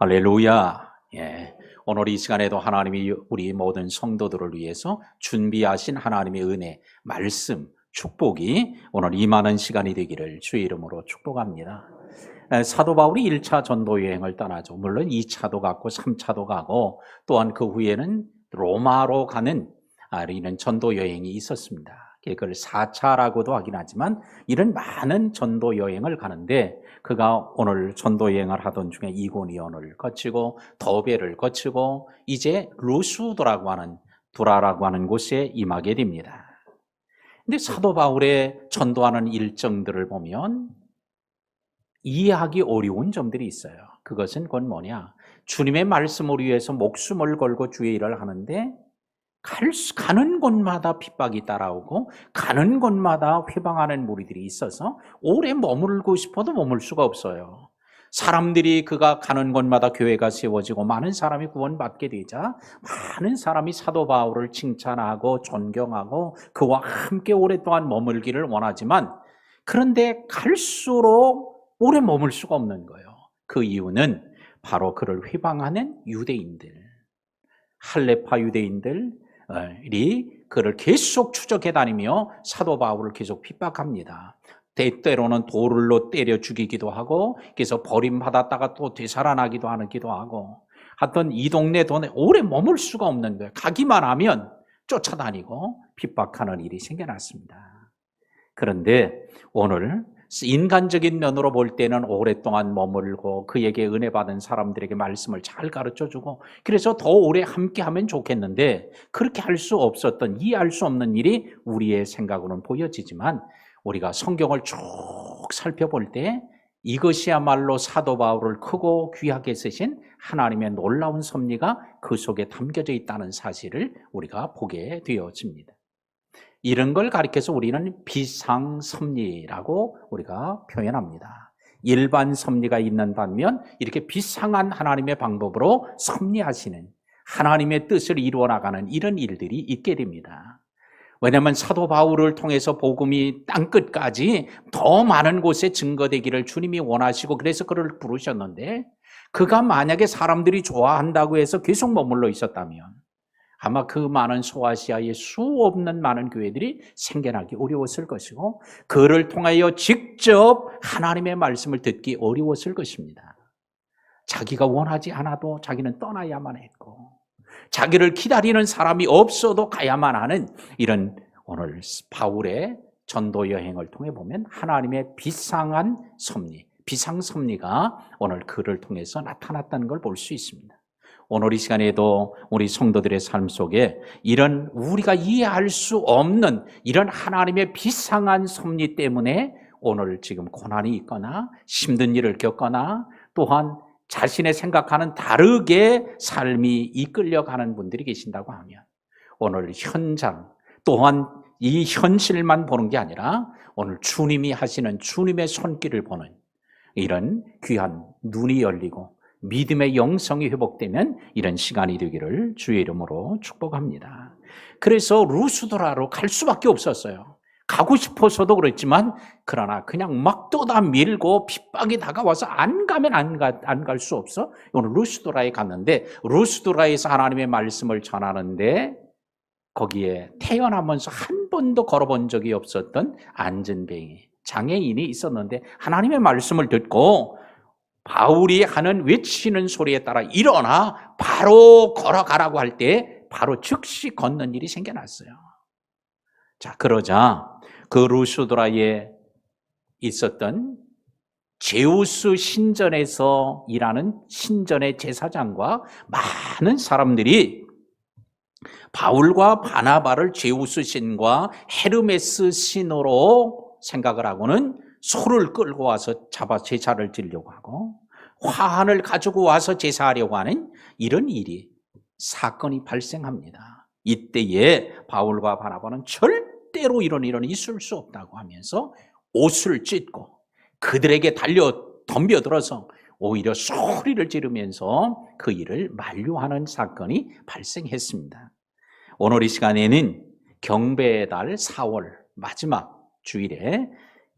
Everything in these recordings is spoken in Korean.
할렐루야. 예. 오늘 이 시간에도 하나님이 우리 모든 성도들을 위해서 준비하신 하나님의 은혜, 말씀, 축복이 오늘 임하는 시간이 되기를 주의 이름으로 축복합니다. 사도 바울이 1차 전도 여행을 떠나죠. 물론 2차도 갔고 3차도 가고 또한 그 후에는 로마로 가는 이런 전도 여행이 있었습니다. 그걸 4차라고도 하긴 하지만 이런 많은 전도 여행을 가는데 그가 오늘 전도 여행을 하던 중에 이고니온을 거치고 더베를 거치고 이제 루스도라고 하는 두라라고 하는 곳에 임하게 됩니다. 근데 사도 바울의 전도하는 일정들을 보면 이해하기 어려운 점들이 있어요. 그것은 곧 뭐냐? 주님의 말씀을 위해서 목숨을 걸고 주의 일을 하는데 가는 곳마다 핍박이 따라오고 가는 곳마다 회방하는 무리들이 있어서 오래 머물고 싶어도 머물 수가 없어요. 사람들이 그가 가는 곳마다 교회가 세워지고 많은 사람이 구원받게 되자 많은 사람이 사도 바울을 칭찬하고 존경하고 그와 함께 오랫동안 머물기를 원하지만 그런데 갈수록 오래 머물 수가 없는 거예요. 그 이유는 바로 그를 회방하는 유대인들, 할레파 유대인들이 그를 계속 추적해 다니며 사도 바울을 계속 핍박합니다. 때때로는 돌로 때려 죽이기도 하고 그래서 버림받았다가 또 되살아나기도 하기도 하고 하여튼 이 동네 오래 머물 수가 없는 거예요. 가기만 하면 쫓아다니고 핍박하는 일이 생겨났습니다. 그런데 오늘 인간적인 면으로 볼 때는 오랫동안 머물고 그에게 은혜 받은 사람들에게 말씀을 잘 가르쳐주고 그래서 더 오래 함께하면 좋겠는데 그렇게 할 수 없었던 이해할 수 없는 일이 우리의 생각으로는 보여지지만 우리가 성경을 쭉 살펴볼 때 이것이야말로 사도 바울을 크고 귀하게 쓰신 하나님의 놀라운 섭리가 그 속에 담겨져 있다는 사실을 우리가 보게 되어집니다. 이런 걸 가리켜서 우리는 비상섭리라고 우리가 표현합니다. 일반 섭리가 있는 반면 이렇게 비상한 하나님의 방법으로 섭리하시는 하나님의 뜻을 이루어 나가는 이런 일들이 있게 됩니다. 왜냐하면 사도 바울을 통해서 복음이 땅끝까지 더 많은 곳에 증거되기를 주님이 원하시고 그래서 그를 부르셨는데 그가 만약에 사람들이 좋아한다고 해서 계속 머물러 있었다면 아마 그 많은 소아시아의 수 없는 많은 교회들이 생겨나기 어려웠을 것이고 그를 통하여 직접 하나님의 말씀을 듣기 어려웠을 것입니다. 자기가 원하지 않아도 자기는 떠나야만 했고 자기를 기다리는 사람이 없어도 가야만 하는 이런 오늘 바울의 전도 여행을 통해 보면 하나님의 비상한 섭리, 비상섭리가 오늘 그를 통해서 나타났다는 걸 볼 수 있습니다. 오늘 이 시간에도 우리 성도들의 삶 속에 이런 우리가 이해할 수 없는 이런 하나님의 비상한 섭리 때문에 오늘 지금 고난이 있거나 힘든 일을 겪거나 또한 자신의 생각하는 다르게 삶이 이끌려가는 분들이 계신다고 하면 오늘 현장 또한 이 현실만 보는 게 아니라 오늘 주님이 하시는 주님의 손길을 보는 이런 귀한 눈이 열리고 믿음의 영성이 회복되면 이런 시간이 되기를 주의 이름으로 축복합니다. 그래서 루스드라로 갈 수밖에 없었어요. 가고 싶어서도 그랬지만 그러나 그냥 막 떠다 밀고 핍박이 다가와서 안 가면 안 갈 수 없어. 오늘 루스드라에 갔는데 루스드라에서 하나님의 말씀을 전하는데 거기에 태어나면서 한 번도 걸어본 적이 없었던 안전뱅이 장애인이 있었는데 하나님의 말씀을 듣고 바울이 하는 외치는 소리에 따라 일어나 바로 걸어가라고 할 때 바로 즉시 걷는 일이 생겨났어요. 자, 그러자 그 루스드라에 있었던 제우스 신전에서 일하는 신전의 제사장과 많은 사람들이 바울과 바나바를 제우스 신과 헤르메스 신으로 생각을 하고는 소를 끌고 와서 잡아 제사를 드리려고 하고 화환을 가지고 와서 제사하려고 하는 이런 일이 사건이 발생합니다. 이때에 바울과 바나바는 절대로 이런 일은 있을 수 없다고 하면서 옷을 찢고 그들에게 덤벼들어서 오히려 소리를 지르면서 그 일을 만류하는 사건이 발생했습니다. 오늘 이 시간에는 경배의 달 4월 마지막 주일에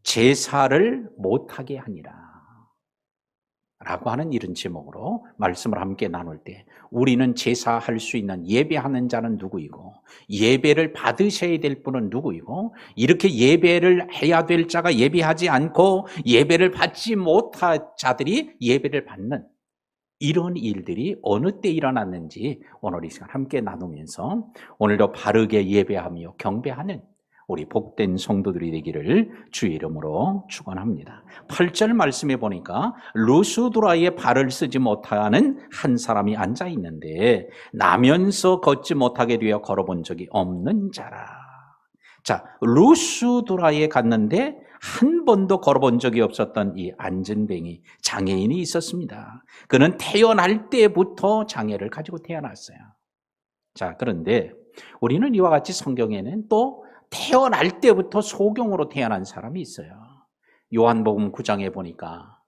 제사를 못하게 하니라. 라고 하는 이런 제목으로 말씀을 함께 나눌 때 우리는 제사할 수 있는 예배하는 자는 누구이고 예배를 받으셔야 될 분은 누구이고 이렇게 예배를 해야 될 자가 예배하지 않고 예배를 받지 못한 자들이 예배를 받는 이런 일들이 어느 때 일어났는지 오늘 이 시간 함께 나누면서 오늘도 바르게 예배하며 경배하는 우리 복된 성도들이 되기를 주의 이름으로 축원합니다. 8절 말씀에 보니까 루스드라의 발을 쓰지 못하는 한 사람이 앉아 있는데 나면서 걷지 못하게 되어 걸어본 적이 없는 자라. 자, 루스드라에 갔는데 한 번도 걸어본 적이 없었던 이 안전뱅이 장애인이 있었습니다. 그는 태어날 때부터 장애를 가지고 태어났어요. 자, 그런데 우리는 이와 같이 성경에는 또 태어날 때부터 소경으로 태어난 사람이 있어요. 요한복음 9장에 보니까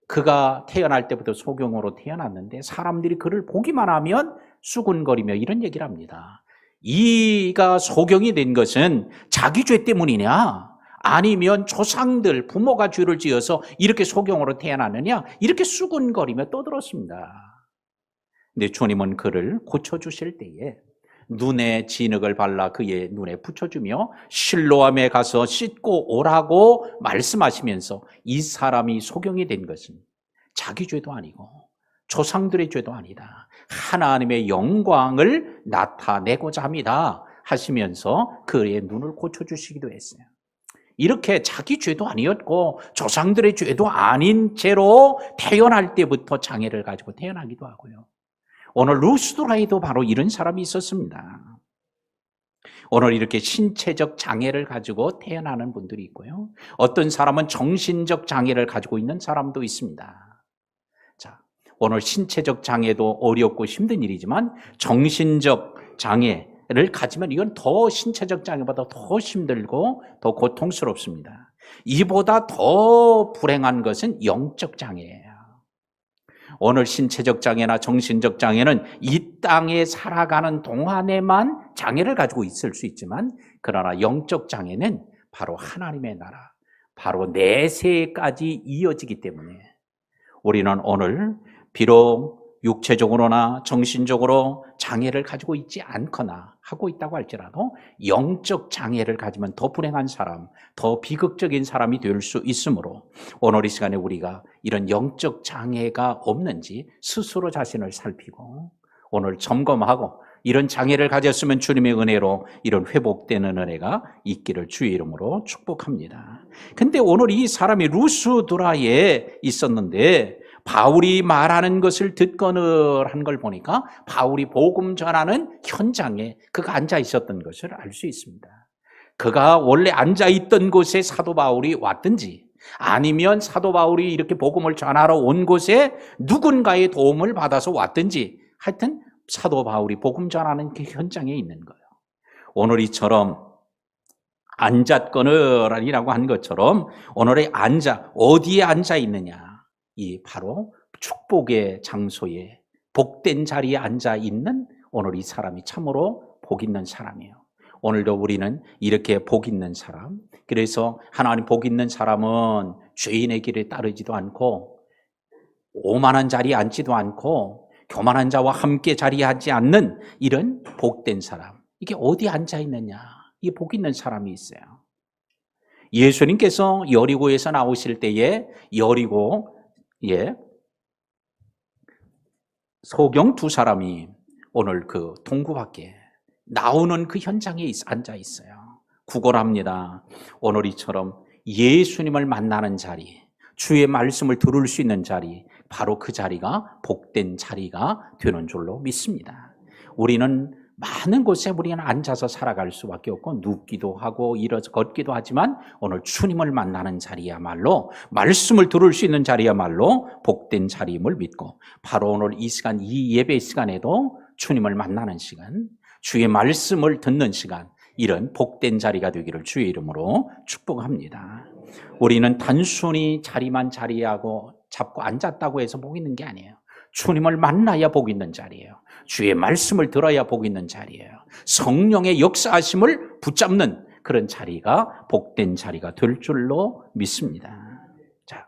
그가 태어날 때부터 소경으로 태어났는데 사람들이 그를 보기만 하면 수군거리며 이런 얘기를 합니다. 이가 소경이 된 것은 자기 죄 때문이냐? 아니면 조상들, 부모가 죄를 지어서 이렇게 소경으로 태어나느냐? 이렇게 수군거리며 떠들었습니다. 근데 주님은 그를 고쳐주실 때에 눈에 진흙을 발라 그의 눈에 붙여주며 실로암에 가서 씻고 오라고 말씀하시면서 이 사람이 소경이 된 것은 자기 죄도 아니고 조상들의 죄도 아니다. 하나님의 영광을 나타내고자 합니다 하시면서 그의 눈을 고쳐주시기도 했어요. 이렇게 자기 죄도 아니었고 조상들의 죄도 아닌 채로 태어날 때부터 장애를 가지고 태어나기도 하고요. 오늘 루스드라에도 바로 이런 사람이 있었습니다. 오늘 이렇게 신체적 장애를 가지고 태어나는 분들이 있고요. 어떤 사람은 정신적 장애를 가지고 있는 사람도 있습니다. 자, 오늘 신체적 장애도 어렵고 힘든 일이지만 정신적 장애를 가지면 이건 더 신체적 장애보다 더 힘들고 더 고통스럽습니다. 이보다 더 불행한 것은 영적 장애예요. 오늘 신체적 장애나 정신적 장애는 이 땅에 살아가는 동안에만 장애를 가지고 있을 수 있지만 그러나 영적 장애는 바로 하나님의 나라, 바로 내세까지 이어지기 때문에 우리는 오늘 비록 육체적으로나 정신적으로 장애를 가지고 있지 않거나 하고 있다고 할지라도 영적 장애를 가지면 더 불행한 사람, 더 비극적인 사람이 될 수 있으므로 오늘 이 시간에 우리가 이런 영적 장애가 없는지 스스로 자신을 살피고 오늘 점검하고 이런 장애를 가졌으면 주님의 은혜로 이런 회복되는 은혜가 있기를 주의 이름으로 축복합니다. 근데 오늘 이 사람이 루스드라에 있었는데 바울이 말하는 것을 듣거늘 한 걸 보니까 바울이 복음 전하는 현장에 그가 앉아 있었던 것을 알 수 있습니다. 그가 원래 앉아 있던 곳에 사도 바울이 왔든지 아니면 사도 바울이 이렇게 복음을 전하러 온 곳에 누군가의 도움을 받아서 왔든지 하여튼 사도 바울이 복음 전하는 그 현장에 있는 거예요. 오늘 이처럼 앉았거늘이라고 한 것처럼 오늘의 어디에 앉아 있느냐? 이 바로 축복의 장소에 복된 자리에 앉아 있는 오늘 이 사람이 참으로 복 있는 사람이에요. 오늘도 우리는 이렇게 복 있는 사람, 그래서 하나님 복 있는 사람은 죄인의 길에 따르지도 않고 오만한 자리에 앉지도 않고 교만한 자와 함께 자리하지 않는 이런 복된 사람. 이게 어디 앉아 있느냐? 이 복 있는 사람이 있어요. 예수님께서 여리고에서 나오실 때에 소경 두 사람이 오늘 그 동구 밖에 나오는 그 현장에 앉아 있어요. 구걸합니다. 오늘 이처럼 예수님을 만나는 자리, 주의 말씀을 들을 수 있는 자리, 바로 그 자리가 복된 자리가 되는 줄로 믿습니다. 우리는 많은 곳에 우리는 앉아서 살아갈 수밖에 없고 눕기도 하고 일어서 걷기도 하지만 오늘 주님을 만나는 자리야말로 말씀을 들을 수 있는 자리야말로 복된 자리임을 믿고 바로 오늘 이 시간 이 예배 시간에도 주님을 만나는 시간, 주의 말씀을 듣는 시간 이런 복된 자리가 되기를 주의 이름으로 축복합니다. 우리는 단순히 자리만 잡고 앉았다고 해서 복 있는 게 아니에요. 주님을 만나야 복 있는 자리예요. 주의 말씀을 들어야 복 있는 자리예요. 성령의 역사하심을 붙잡는 그런 자리가 복된 자리가 될 줄로 믿습니다. 자,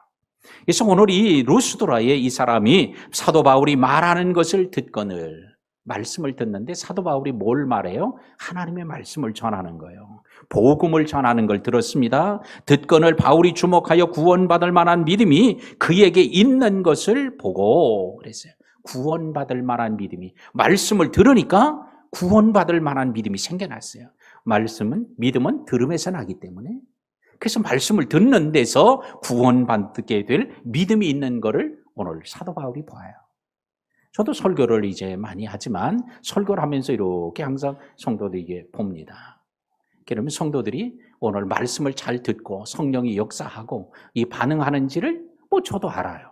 그래서 오늘 이 루스드라의 이 사람이 사도 바울이 말하는 것을 듣거늘, 말씀을 듣는데 사도 바울이 뭘 말해요? 하나님의 말씀을 전하는 거예요. 복음을 전하는 걸 들었습니다. 듣거늘 바울이 주목하여 구원받을 만한 믿음이 그에게 있는 것을 보고 그랬어요. 구원받을 만한 믿음이, 말씀을 들으니까 구원받을 만한 믿음이 생겨났어요. 믿음은 들음에서 나기 때문에, 그래서 말씀을 듣는 데서 구원받게 될 믿음이 있는 것을 오늘 사도 바울이 봐요. 저도 설교를 이제 많이 하지만 설교를 하면서 이렇게 항상 성도들에게 봅니다. 그러면 성도들이 오늘 말씀을 잘 듣고 성령이 역사하고 이 반응하는지를 저도 알아요.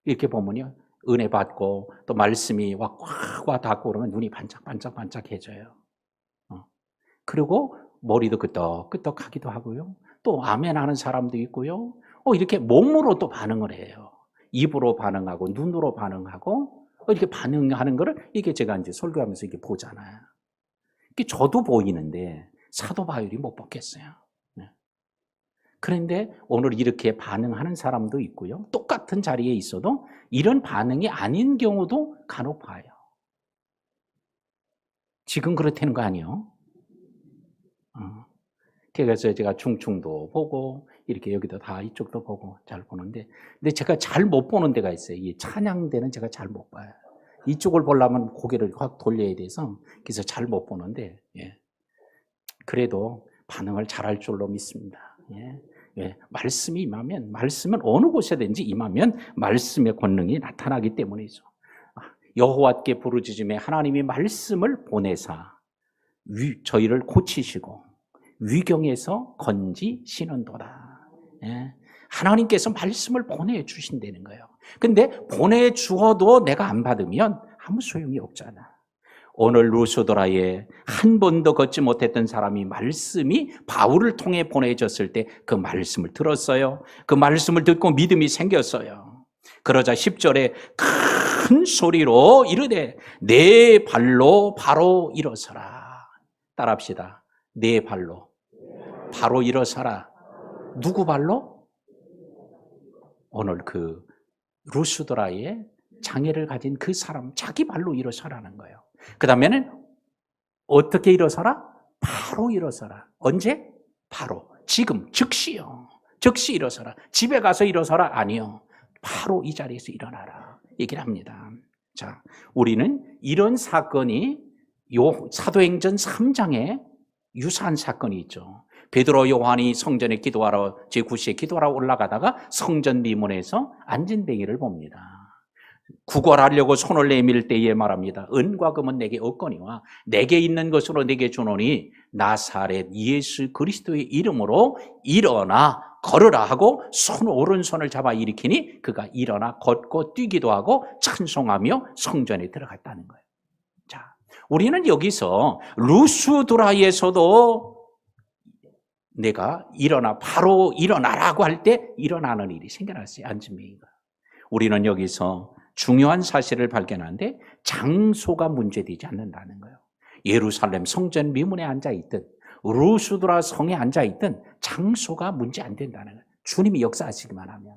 이렇게 보면요, 은혜 받고 또 말씀이 확 닿고 그러면 눈이 반짝반짝해져요. 그리고 머리도 끄떡끄떡하기도 하고요. 또 아멘 하는 사람도 있고요. 이렇게 몸으로 또 반응을 해요. 입으로 반응하고 눈으로 반응하고 이렇게 반응하는 거를 이게 제가 이제 설교하면서 이렇게 보잖아요. 이게 저도 보이는데 사도 바울이 못 보겠어요. 그런데 오늘 이렇게 반응하는 사람도 있고요. 똑같은 자리에 있어도 이런 반응이 아닌 경우도 간혹 봐요. 지금 그렇다는 거 아니에요? 그래서 제가 중충도 보고 이렇게 여기도 다 이쪽도 보고 잘 보는데, 근데 제가 잘 못 보는 데가 있어요. 이 찬양대는 제가 잘 못 봐요. 이쪽을 보려면 고개를 확 돌려야 돼서 그래서 잘 못 보는데, 그래도 반응을 잘할 줄로 믿습니다. 말씀이 임하면, 말씀은 어느 곳에든지 임하면 말씀의 권능이 나타나기 때문이죠. 여호와께 부르짖음에 하나님이 말씀을 보내사 저희를 고치시고 위경에서 건지시는도다. 하나님께서 말씀을 보내주신다는 거예요. 근데 보내주어도 내가 안 받으면 아무 소용이 없잖아. 오늘 루스드라에 한 번도 걷지 못했던 사람이 말씀이 바울을 통해 보내졌을 때 그 말씀을 들었어요. 그 말씀을 듣고 믿음이 생겼어요. 그러자 10절에 큰 소리로 이르되 내 발로 바로 일어서라. 따라합시다. 내 발로 바로 일어서라. 누구 발로? 오늘 그 루스드라의 장애를 가진 그 사람 자기 발로 일어서라는 거예요. 그 다음에는 어떻게 일어서라? 바로 일어서라. 언제? 바로 지금 즉시요. 즉시 일어서라. 집에 가서 일어서라? 아니요. 바로 이 자리에서 일어나라 얘기를 합니다. 자, 우리는 이런 사건이 사도행전 3장에 유사한 사건이 있죠. 베드로 요한이 성전에 기도하러 제9시에 기도하러 올라가다가 성전 미문에서 안진뱅이를 봅니다. 구걸하려고 손을 내밀 때에 말합니다. 은과 금은 내게 없거니와 내게 있는 것으로 내게 주노니 나사렛 예수 그리스도의 이름으로 일어나 걸으라 하고 오른손을 잡아 일으키니 그가 일어나 걷고 뛰기도 하고 찬송하며 성전에 들어갔다는 거예요. 자, 우리는 여기서 루스드라에서도 내가 바로 일어나라고 할 때 일어나는 일이 생겨났어요. 안진뱅이가. 우리는 여기서 중요한 사실을 발견하는데 장소가 문제되지 않는다는 거예요. 예루살렘 성전 미문에 앉아있든 루스드라 성에 앉아있든 장소가 문제 안 된다는 거예요. 주님이 역사하시기만 하면.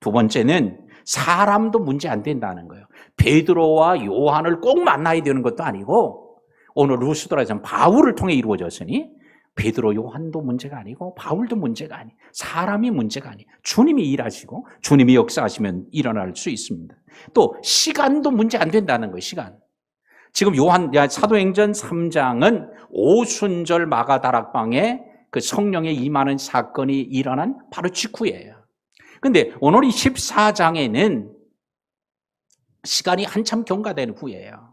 두 번째는 사람도 문제 안 된다는 거예요. 베드로와 요한을 꼭 만나야 되는 것도 아니고 오늘 루스드라에서는 바울을 통해 이루어졌으니 베드로 요한도 문제가 아니고 바울도 문제가 아니, 사람이 문제가 아니, 주님이 일하시고 주님이 역사하시면 일어날 수 있습니다. 또 시간도 문제 안 된다는 거예요. 시간. 지금 사도행전 3장은 오순절 마가다락방에 그 성령의 임하는 사건이 일어난 바로 직후예요. 근데 오늘 이 14장에는 시간이 한참 경과된 후예요.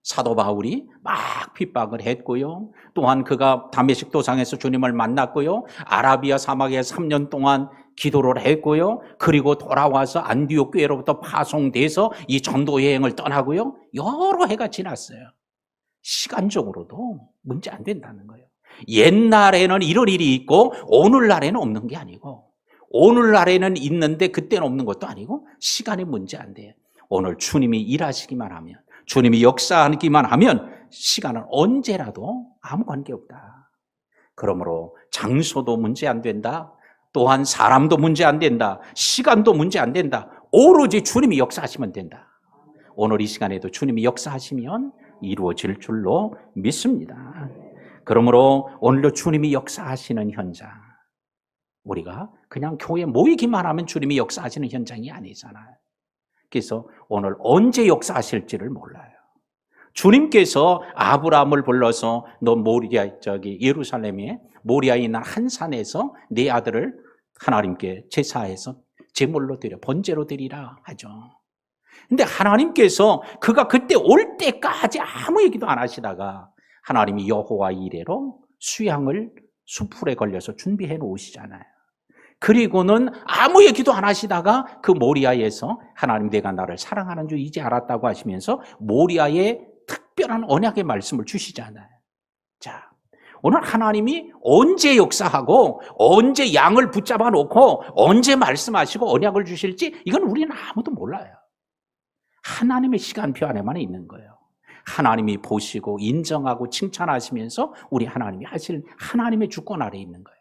사도 바울이 막 핍박을 했고요. 또한 그가 다메섹 도상에서 주님을 만났고요. 아라비아 사막에 3년 동안 기도를 했고요. 그리고 돌아와서 안디옥 교회로부터 파송돼서 이 전도 여행을 떠나고요. 여러 해가 지났어요. 시간적으로도 문제 안 된다는 거예요. 옛날에는 이런 일이 있고 오늘날에는 없는 게 아니고 오늘날에는 있는데 그때는 없는 것도 아니고 시간이 문제 안 돼요. 오늘 주님이 일하시기만 하면 주님이 역사하기만 하면 시간은 언제라도 아무 관계없다. 그러므로 장소도 문제 안 된다. 또한 사람도 문제 안 된다. 시간도 문제 안 된다. 오로지 주님이 역사하시면 된다. 오늘 이 시간에도 주님이 역사하시면 이루어질 줄로 믿습니다. 그러므로 오늘도 주님이 역사하시는 현장, 우리가 그냥 교회에 모이기만 하면 주님이 역사하시는 현장이 아니잖아요. 그래서 오늘 언제 역사하실지를 몰라요. 주님께서 아브라함을 불러서 너 예루살렘에 모리아에 있는 한 산에서 네 아들을 하나님께 제사해서 제물로 드려 번제로 드리라 하죠. 근데 하나님께서 그가 그때 올 때까지 아무 얘기도 안 하시다가 하나님이 여호와 이레로 수양을 수풀에 걸려서 준비해 놓으시잖아요. 그리고는 아무 얘기도 안 하시다가 그 모리아에서 하나님 내가 나를 사랑하는 줄 이제 알았다고 하시면서 모리아에 특별한 언약의 말씀을 주시잖아요. 자, 오늘 하나님이 언제 역사하고 언제 양을 붙잡아 놓고 언제 말씀하시고 언약을 주실지 이건 우리는 아무도 몰라요. 하나님의 시간표 안에만 있는 거예요. 하나님이 보시고 인정하고 칭찬하시면서 우리 하나님이 하실 하나님의 주권 아래에 있는 거예요.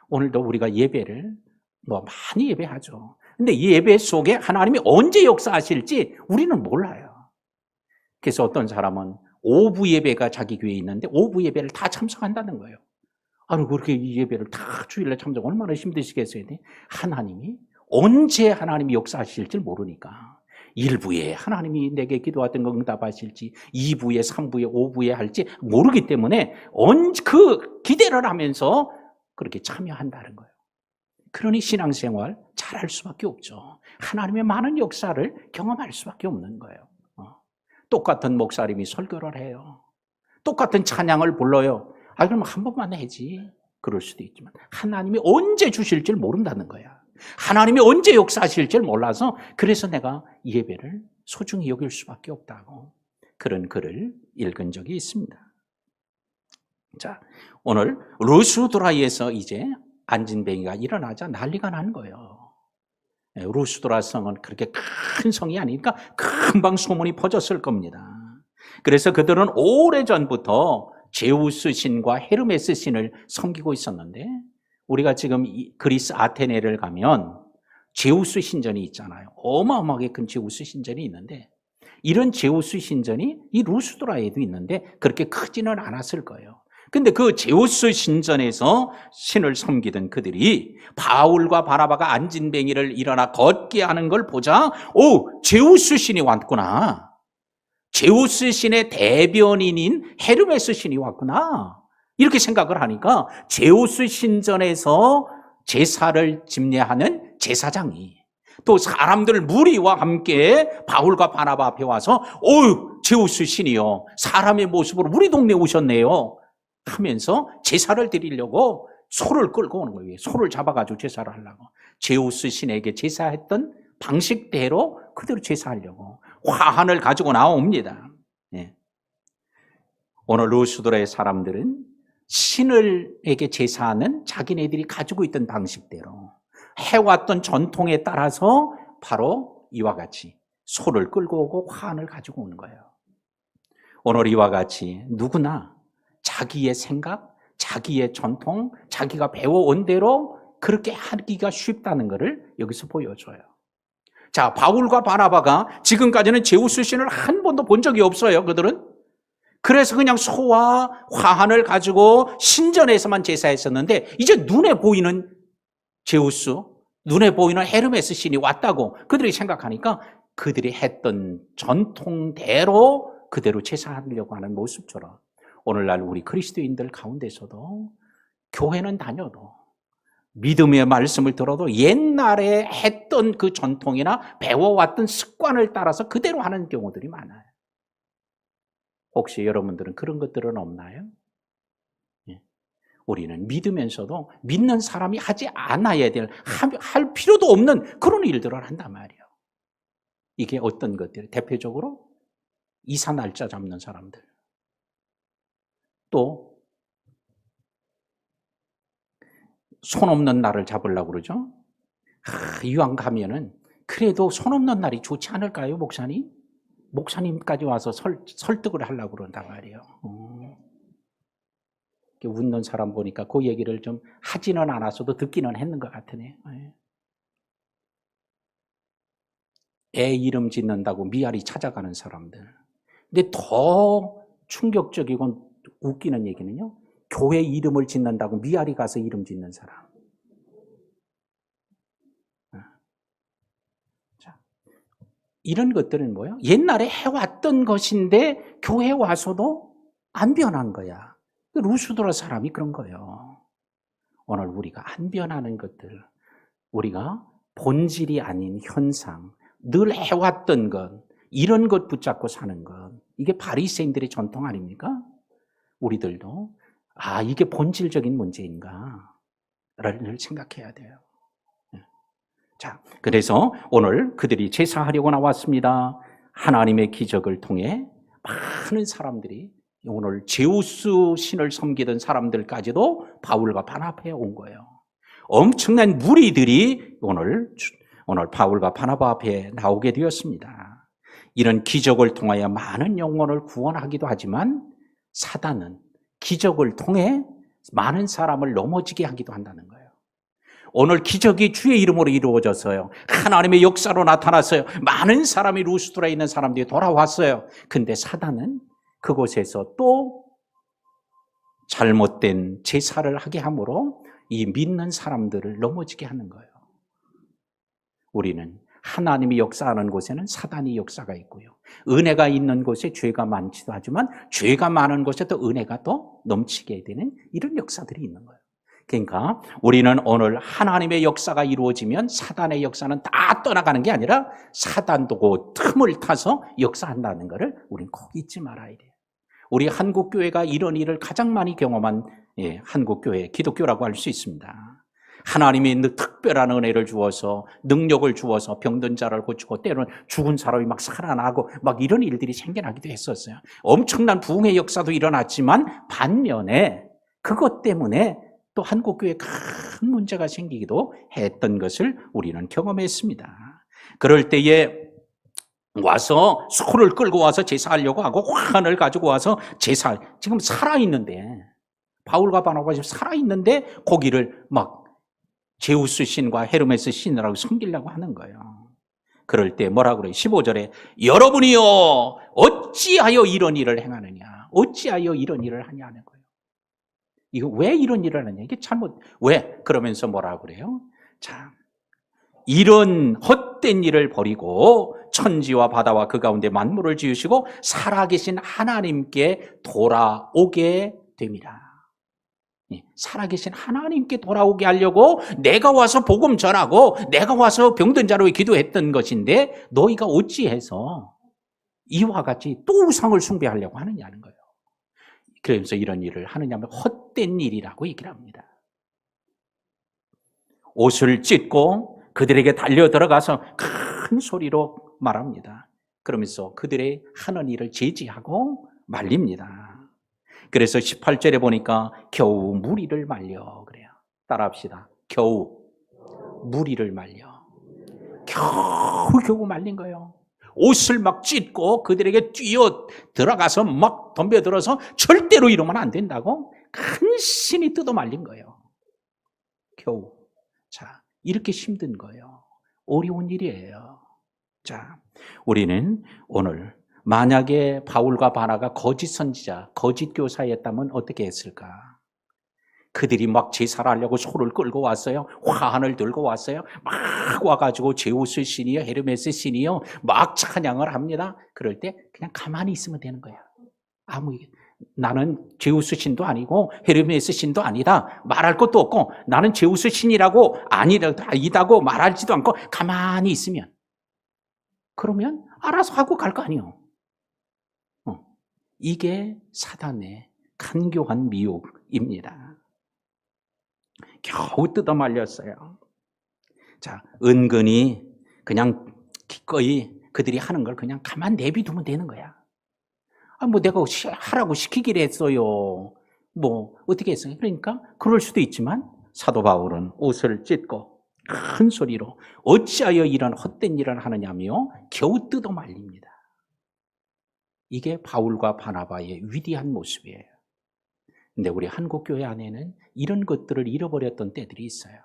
오늘도 우리가 예배를 많이 예배하죠. 근데 이 예배 속에 하나님이 언제 역사하실지 우리는 몰라요. 그래서 어떤 사람은 오부 예배가 자기 교회에 있는데 오부 예배를 다 참석한다는 거예요. 아니 그렇게 이 예배를 다 주일날 참석 얼마나 힘드시겠어요. 하나님이 언제 하나님이 역사하실지 모르니까 1부에 하나님이 내게 기도하던 거 응답하실지 2부에 3부에 5부에 할지 모르기 때문에 그 기대를 하면서 그렇게 참여한다는 거예요. 그러니 신앙생활 잘할 수밖에 없죠. 하나님의 많은 역사를 경험할 수밖에 없는 거예요. 똑같은 목사님이 설교를 해요. 똑같은 찬양을 불러요. 그럼 한 번만 해지. 그럴 수도 있지만 하나님이 언제 주실지 모른다는 거야. 하나님이 언제 역사하실지 몰라서 그래서 내가 예배를 소중히 여길 수밖에 없다고 그런 글을 읽은 적이 있습니다. 자, 오늘 루스드라에서 이제 안진뱅이가 일어나자 난리가 난 거예요. 루스드라 성은 그렇게 큰 성이 아니니까 금방 소문이 퍼졌을 겁니다. 그래서 그들은 오래전부터 제우스 신과 헤르메스 신을 섬기고 있었는데 우리가 지금 그리스 아테네를 가면 제우스 신전이 있잖아요. 어마어마하게 큰 제우스 신전이 있는데 이런 제우스 신전이 이 루스드라에도 있는데 그렇게 크지는 않았을 거예요. 근데 그 제우스 신전에서 신을 섬기던 그들이 바울과 바나바가 안진뱅이를 일어나 걷게 하는 걸 보자 제우스 신이 왔구나. 제우스 신의 대변인인 헤르메스 신이 왔구나. 이렇게 생각을 하니까 제우스 신전에서 제사를 집례하는 제사장이 또 사람들 무리와 함께 바울과 바나바 앞에 와서 제우스 신이요 사람의 모습으로 우리 동네에 오셨네요 하면서 제사를 드리려고 소를 끌고 오는 거예요. 소를 잡아가지고 제사를 하려고. 제우스 신에게 제사했던 방식대로 그대로 제사하려고 화환을 가지고 나옵니다. 예. 오늘 루스드라의 사람들은 신을에게 제사하는 자기네들이 가지고 있던 방식대로 해왔던 전통에 따라서 바로 이와 같이 소를 끌고 오고 화환을 가지고 오는 거예요. 오늘 이와 같이 누구나 자기의 생각, 자기의 전통, 자기가 배워온 대로 그렇게 하기가 쉽다는 것을 여기서 보여줘요. 자, 바울과 바나바가 지금까지는 제우스 신을 한 번도 본 적이 없어요, 그들은. 그래서 그냥 소와 화환을 가지고 신전에서만 제사했었는데 이제 눈에 보이는 제우스, 눈에 보이는 헤르메스 신이 왔다고 그들이 생각하니까 그들이 했던 전통대로 그대로 제사하려고 하는 모습처럼 오늘날 우리 그리스도인들 가운데서도 교회는 다녀도 믿음의 말씀을 들어도 옛날에 했던 그 전통이나 배워왔던 습관을 따라서 그대로 하는 경우들이 많아요. 혹시 여러분들은 그런 것들은 없나요? 예. 우리는 믿으면서도 믿는 사람이 하지 않아야 할 필요도 없는 그런 일들을 한단 말이에요. 이게 어떤 것들? 대표적으로 이사 날짜 잡는 사람들. 또 손 없는 날을 잡으려고 그러죠. 이왕 가면은 그래도 손 없는 날이 좋지 않을까요, 목사님? 목사님까지 와서 설득을 하려고 그런단 말이에요. 웃는 사람 보니까 그 얘기를 좀 하지는 않았어도 듣기는 했는 것 같으네. 애 이름 짓는다고 미아리 찾아가는 사람들. 근데 더 충격적이고 웃기는 얘기는요, 교회 이름을 짓는다고 미아리 가서 이름 짓는 사람. 자, 이런 것들은 뭐예요? 옛날에 해왔던 것인데 교회 와서도 안 변한 거야. 루스드라 사람이 그런 거예요. 오늘 우리가 안 변하는 것들, 우리가 본질이 아닌 현상, 늘 해왔던 것, 이런 것 붙잡고 사는 것, 이게 바리새인들의 전통 아닙니까? 우리들도 이게 본질적인 문제인가를 생각해야 돼요. 자, 그래서 오늘 그들이 제사하려고 나왔습니다. 하나님의 기적을 통해 많은 사람들이, 오늘 제우스 신을 섬기던 사람들까지도 바울과 바나바에 온 거예요. 엄청난 무리들이 오늘 바울과 바나바 앞에 나오게 되었습니다. 이런 기적을 통하여 많은 영혼을 구원하기도 하지만 사단은 기적을 통해 많은 사람을 넘어지게 하기도 한다는 거예요. 오늘 기적이 주의 이름으로 이루어졌어요. 하나님의 역사로 나타났어요. 많은 사람이 루스드라에 있는 사람들이 돌아왔어요. 근데 사단은 그곳에서 또 잘못된 제사를 하게 함으로 이 믿는 사람들을 넘어지게 하는 거예요. 우리는 하나님이 역사하는 곳에는 사단이 역사가 있고요. 은혜가 있는 곳에 죄가 많지도 하지만 죄가 많은 곳에 또 은혜가 또 넘치게 되는 이런 역사들이 있는 거예요. 그러니까 우리는 오늘 하나님의 역사가 이루어지면 사단의 역사는 다 떠나가는 게 아니라 사단도 그 틈을 타서 역사한다는 것을 우리는 꼭 잊지 말아야 돼요. 우리 한국교회가 이런 일을 가장 많이 경험한 한국교회, 기독교라고 할 수 있습니다. 하나님이 특별한 은혜를 주어서 능력을 주어서 병든 자를 고치고 때로는 죽은 사람이 막 살아나고 막 이런 일들이 생겨나기도 했었어요. 엄청난 부흥의 역사도 일어났지만 반면에 그것 때문에 또 한국교회에 큰 문제가 생기기도 했던 것을 우리는 경험했습니다. 그럴 때에 와서 소를 끌고 와서 제사하려고 하고 환을 가지고 와서 지금 살아있는데, 바울과 바나바가 지금 살아있는데 거기를 막 제우스 신과 헤르메스 신이라고 섬기려고 하는 거예요. 그럴 때 뭐라고 그래요? 15절에 여러분이요 어찌하여 이런 일을 행하느냐, 어찌하여 이런 일을 하냐는 거예요. 이거 왜 이런 일을 하느냐, 이게 왜? 그러면서 뭐라고 그래요? 자, 이런 헛된 일을 버리고 천지와 바다와 그 가운데 만물을 지으시고 살아계신 하나님께 돌아오게 됩니다. 살아계신 하나님께 돌아오게 하려고 내가 와서 복음 전하고 내가 와서 병든 자로 기도했던 것인데 너희가 어찌해서 이와 같이 또 우상을 숭배하려고 하느냐는 거예요. 그러면서 이런 일을 하느냐면 헛된 일이라고 얘기를 합니다. 옷을 찢고 그들에게 달려 들어가서 큰 소리로 말합니다. 그러면서 그들의 하는 일을 제지하고 말립니다. 그래서 18절에 보니까 겨우 무리를 말려 그래요. 따라합시다. 겨우 무리를 말려. 겨우 말린 거예요. 옷을 막 찢고 그들에게 뛰어 들어가서 막 덤벼들어서 절대로 이러면 안 된다고 간신히 뜯어 말린 거예요. 겨우. 자, 이렇게 힘든 거예요. 어려운 일이에요. 자, 우리는 오늘 만약에 바울과 바나가 거짓 선지자, 거짓 교사였다면 어떻게 했을까? 그들이 막 제사를 하려고 소를 끌고 왔어요. 화환을 들고 왔어요. 막 와가지고 제우스 신이요, 헤르메스 신이요, 막 찬양을 합니다. 그럴 때 그냥 가만히 있으면 되는 거야. 나는 제우스 신도 아니고 헤르메스 신도 아니다. 말할 것도 없고 나는 제우스 신이라고 아니다고 말하지도 않고 가만히 있으면, 그러면 알아서 하고 갈 거 아니에요. 이게 사단의 간교한 미혹입니다. 겨우 뜯어 말렸어요. 자, 은근히 그냥 기꺼이 그들이 하는 걸 그냥 가만 내비두면 되는 거야. 내가 하라고 시키기로 했어요. 어떻게 했어요? 그러니까 그럴 수도 있지만 사도 바울은 옷을 찢고 큰 소리로 어찌하여 이런 헛된 일을 하느냐며 겨우 뜯어 말립니다. 이게 바울과 바나바의 위대한 모습이에요. 근데 우리 한국교회 안에는 이런 것들을 잃어버렸던 때들이 있어요.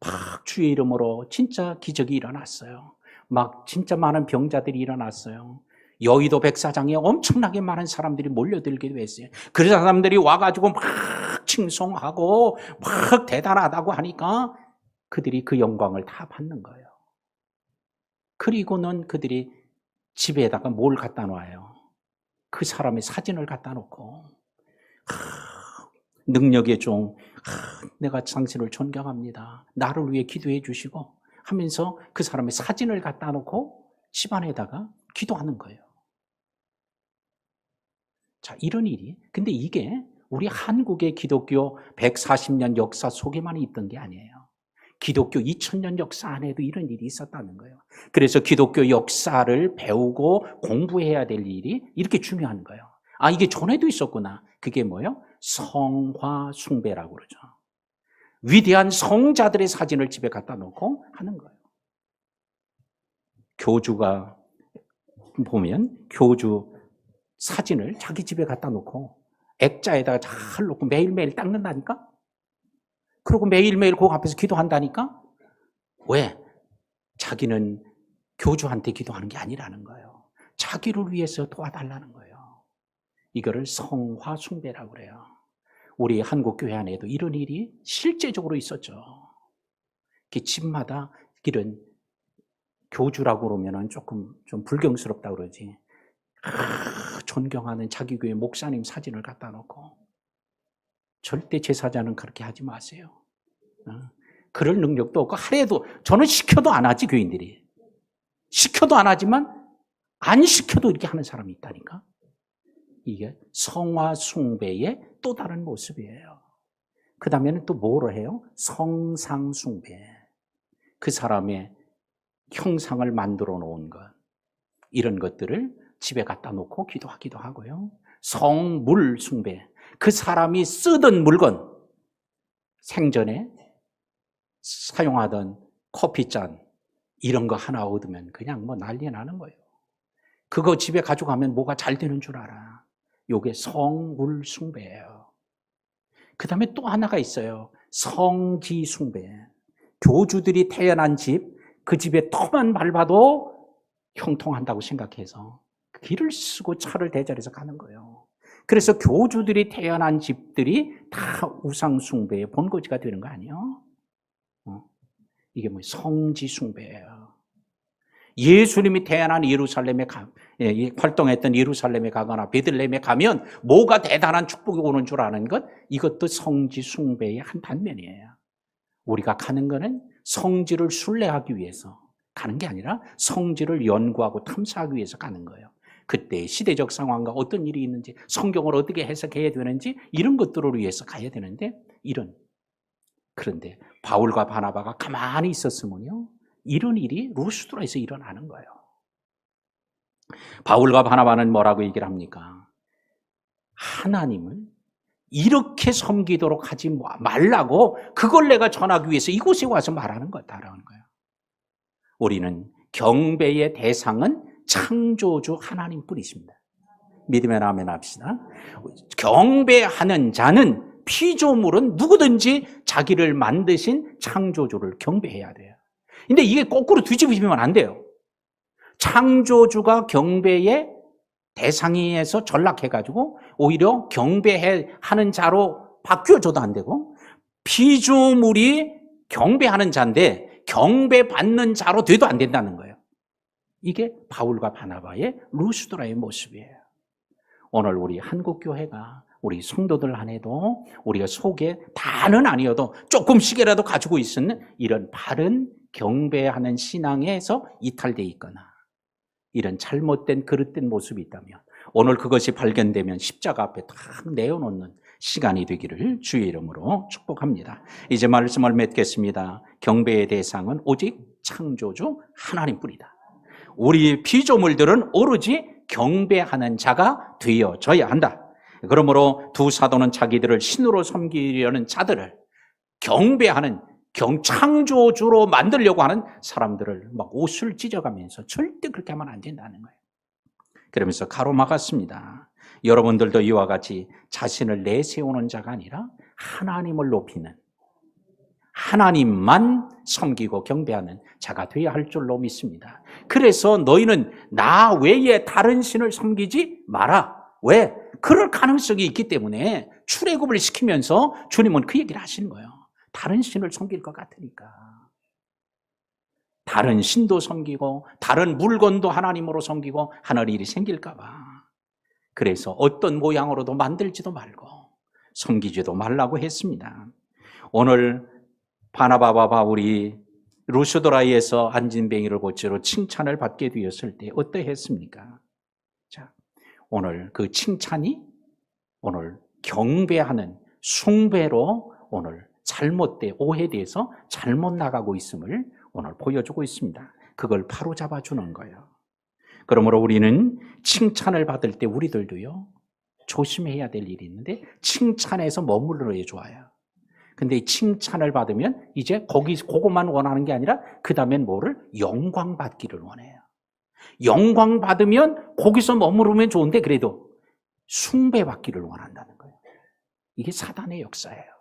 막 주의 이름으로 진짜 기적이 일어났어요. 막 진짜 많은 병자들이 일어났어요. 여의도 백사장에 엄청나게 많은 사람들이 몰려들기도 했어요. 그 사람들이 와가지고 막 칭송하고 막 대단하다고 하니까 그들이 그 영광을 다 받는 거예요. 그리고는 그들이 집에다가 뭘 갖다 놔요? 그 사람의 사진을 갖다 놓고 능력의 종, 내가 당신을 존경합니다. 나를 위해 기도해 주시고 하면서 그 사람의 사진을 갖다 놓고 집안에다가 기도하는 거예요. 자, 이런 일이. 근데 이게 우리 한국의 기독교 140년 역사 속에만 있던 게 아니에요. 기독교 2000년 역사 안에도 이런 일이 있었다는 거예요. 그래서 기독교 역사를 배우고 공부해야 될 일이 이렇게 중요한 거예요. 아, 이게 전에도 있었구나. 그게 뭐예요? 성화 숭배라고 그러죠. 위대한 성자들의 사진을 집에 갖다 놓고 하는 거예요. 교주가 보면 교주 사진을 자기 집에 갖다 놓고 액자에다가 잘 놓고 매일매일 닦는다니까? 그리고 매일매일 그 앞에서 기도한다니까? 왜? 자기는 교주한테 기도하는 게 아니라는 거예요. 자기를 위해서 도와달라는 거예요. 이거를 성화 숭배라고 그래요. 우리 한국 교회 안에도 이런 일이 실제적으로 있었죠. 집마다 이런 교주라고 그러면은 조금 좀 불경스럽다 그러지. 존경하는 자기 교회 목사님 사진을 갖다 놓고 절대 제사자는 그렇게 하지 마세요. 그럴 능력도 없고 하래도 저는 시켜도 안 하지 교인들이. 시켜도 안 하지만 안 시켜도 이렇게 하는 사람이 있다니까. 이게 성화 숭배의 또 다른 모습이에요. 그 다음에는 또 뭐를 해요? 성상 숭배. 그 사람의 형상을 만들어 놓은 것. 이런 것들을 집에 갖다 놓고 기도하기도 하고요. 성물 숭배. 그 사람이 쓰던 물건, 생전에 사용하던 커피잔, 이런 거 하나 얻으면 그냥 뭐 난리 나는 거예요. 그거 집에 가져가면 뭐가 잘 되는 줄 알아. 요게 성물 숭배예요. 그 다음에 또 하나가 있어요. 성지 숭배. 교주들이 태어난 집, 그 집에 터만 밟아도 형통한다고 생각해서 길을 쓰고 차를 대절해서 가는 거예요. 그래서 교주들이 태어난 집들이 다 우상 숭배의 본거지가 되는 거 아니에요? 이게 뭐 성지 숭배예요. 예수님이 태어난 예루살렘에 활동했던 예루살렘에 가거나 베들레헴에 가면 뭐가 대단한 축복이 오는 줄 아는 것, 이것도 성지 숭배의 한 단면이에요. 우리가 가는 거는 성지를 순례하기 위해서 가는 게 아니라 성지를 연구하고 탐사하기 위해서 가는 거예요. 그때 시대적 상황과 어떤 일이 있는지, 성경을 어떻게 해석해야 되는지, 이런 것들을 위해서 가야 되는데, 그런데 바울과 바나바가 가만히 있었으면요, 이런 일이 루스드라에서 일어나는 거예요. 바울과 바나바는 뭐라고 얘기를 합니까? 하나님을 이렇게 섬기도록 하지 말라고, 그걸 내가 전하기 위해서 이곳에 와서 말하는 거다라는 거예요. 우리는 경배의 대상은 창조주 하나님뿐이십니다. 믿으면 아멘 합시다. 경배하는 자는, 피조물은 누구든지 자기를 만드신 창조주를 경배해야 돼요. 근데 이게 거꾸로 뒤집으시면 안 돼요. 창조주가 경배의 대상에서 전락해가지고 오히려 경배하는 자로 바뀌어줘도 안 되고, 피조물이 경배하는 자인데 경배받는 자로 돼도 안 된다는 거예요. 이게 바울과 바나바의 루스드라의 모습이에요. 오늘 우리 한국교회가, 우리 성도들 안에도 우리가 속에 다는 아니어도 조금씩이라도 가지고 있는 이런 바른 경배하는 신앙에서 이탈되어 있거나 이런 잘못된 그릇된 모습이 있다면, 오늘 그것이 발견되면 십자가 앞에 탁 내어놓는 시간이 되기를 주의 이름으로 축복합니다. 이제 말씀을 맺겠습니다. 경배의 대상은 오직 창조주 하나님뿐이다. 우리 피조물들은 오로지 경배하는 자가 되어져야 한다. 그러므로 두 사도는 자기들을 신으로 섬기려는 자들을 경배하는, 창조주로 만들려고 하는 사람들을 막 옷을 찢어가면서 절대 그렇게 하면 안 된다는 거예요. 그러면서 가로막았습니다. 여러분들도 이와 같이 자신을 내세우는 자가 아니라 하나님을 높이는, 하나님만 섬기고 경배하는 자가 되어야 할 줄로 믿습니다. 그래서 너희는 나 외에 다른 신을 섬기지 마라. 왜? 그럴 가능성이 있기 때문에 출애굽을 시키면서 주님은 그 얘기를 하시는 거예요. 다른 신을 섬길 것 같으니까. 다른 신도 섬기고 다른 물건도 하나님으로 섬기고 하는 일이 생길까 봐. 그래서 어떤 모양으로도 만들지도 말고 섬기지도 말라고 했습니다. 오늘 바나바와 바울이 루스드라에서 안진뱅이를 고치러 칭찬을 받게 되었을 때 어떠했습니까? 자, 오늘 그 칭찬이 오늘 경배하는 숭배로 오늘 잘못돼 오해돼서 잘못 나가고 있음을 오늘 보여주고 있습니다. 그걸 바로잡아 주는 거예요. 그러므로 우리는 칭찬을 받을 때 우리들도요, 조심해야 될 일이 있는데 칭찬에서 머물러야 좋아요. 근데 칭찬을 받으면 이제 그것만 원하는 게 아니라 그 다음엔 뭐를? 영광 받기를 원해요. 영광 받으면 거기서 머무르면 좋은데 그래도 숭배 받기를 원한다는 거예요. 이게 사단의 역사예요.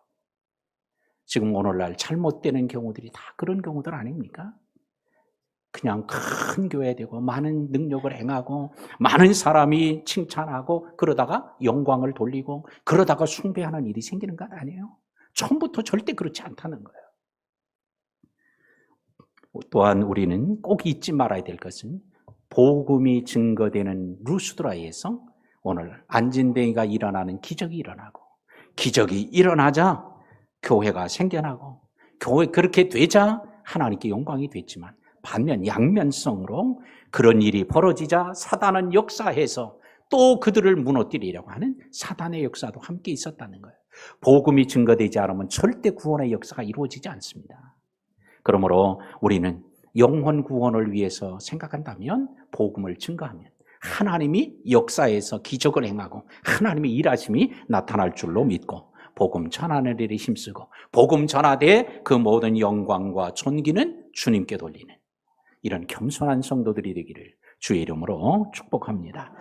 지금 오늘날 잘못되는 경우들이 다 그런 경우들 아닙니까? 그냥 큰 교회 되고 많은 능력을 행하고 많은 사람이 칭찬하고 그러다가 영광을 돌리고 그러다가 숭배하는 일이 생기는 것 아니에요? 처음부터 절대 그렇지 않다는 거예요. 또한 우리는 꼭 잊지 말아야 될 것은 복음이 증거되는 루스드라에서 오늘 안진뱅이가 일어나는 기적이 일어나고 기적이 일어나자 교회가 생겨나고 교회 그렇게 되자 하나님께 영광이 됐지만 반면 양면성으로 그런 일이 벌어지자 사단은 역사해서 또 그들을 무너뜨리려고 하는 사단의 역사도 함께 있었다는 거예요. 복음이 증거되지 않으면 절대 구원의 역사가 이루어지지 않습니다. 그러므로 우리는 영혼 구원을 위해서 생각한다면 복음을 증거하면 하나님이 역사에서 기적을 행하고 하나님의 일하심이 나타날 줄로 믿고 복음 전하는 일에 힘쓰고 복음 전하되 그 모든 영광과 존귀는 주님께 돌리는 이런 겸손한 성도들이 되기를 주의 이름으로 축복합니다.